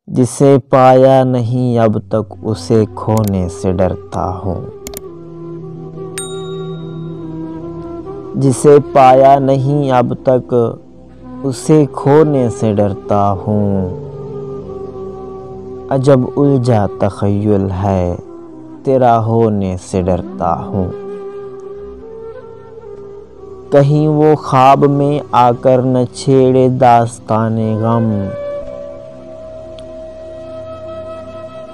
جسے پایا نہیں اب تک اسے کھونے سے ڈرتا ہوں، جسے پایا نہیں اب تک اسے کھونے سے ڈرتا ہوں۔ عجب الجھا تخیل ہے تیرا ہونے سے ڈرتا ہوں، کہیں وہ خواب میں آ کر نہ چھیڑے داستان غم،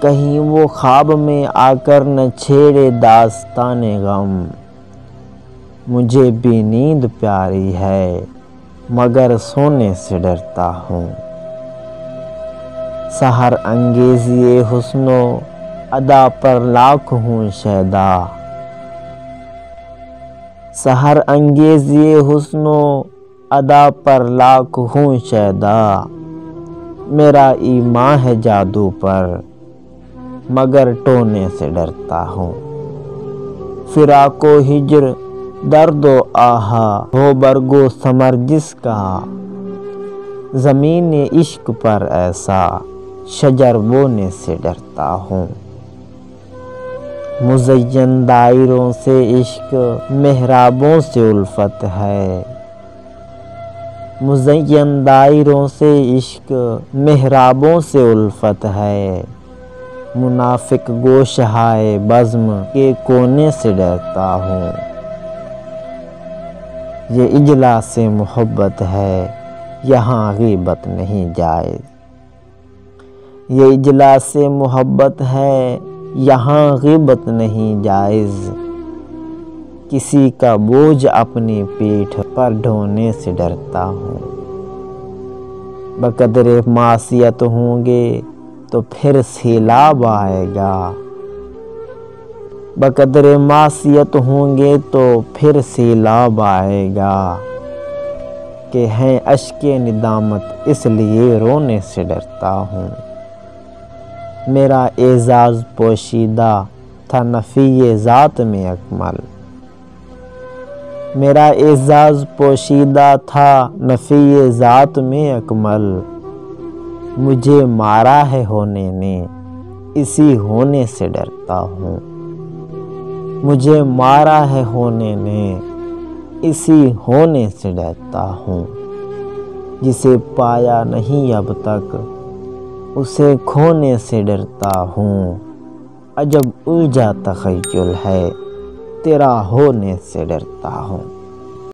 کہیں وہ خواب میں آ کر نہ چھیڑے داستان غم۔ مجھے بھی نیند پیاری ہے مگر سونے سے ڈرتا ہوں، سحر انگیزی حسن و ادا پر لاکھ ہوں شیدا، سحر انگیزی حسن و ادا پر لاکھ ہوں شیدا۔ میرا ایمان ہے جادو پر مگر ٹونے سے ڈرتا ہوں، فراق و ہجر درد و آہا ہو برگ و ثمر جس کا، زمین عشق پر ایسا شجر بونے سے ڈرتا ہوں۔ مزین دائروں سے عشق محرابوں سے الفت ہے، مزین دائروں سے عشق محرابوں سے الفت ہے، منافق گوشہائے بزم کے کونے سے ڈرتا ہوں۔ یہ اجلاس محبت ہے یہاں غیبت نہیں جائز، یہ اجلاس محبت ہے یہاں غیبت نہیں جائز، کسی کا بوجھ اپنی پیٹھ پر ڈھونے سے ڈرتا ہوں۔ بقدر معصیت ہوں گے تو پھر سیلاب آئے گا، بقدر معصیت ہوں گے تو پھر سیلاب آئے گا، کہ ہیں اشک ندامت اس لیے رونے سے ڈرتا ہوں۔ میرا اعزاز پوشیدہ تھا نفی ذات میں اکمل، میرا اعزاز پوشیدہ تھا نفی ذات میں اکمل، مجھے مارا ہے ہونے نے اسی ہونے سے ڈرتا ہوں، مجھے مارا ہے ہونے نے اسی ہونے سے ڈرتا ہوں۔ جسے پایا نہیں اب تک اسے کھونے سے ڈرتا ہوں، عجب الجھا تخیل ہے تیرا ہونے سے ڈرتا ہوں۔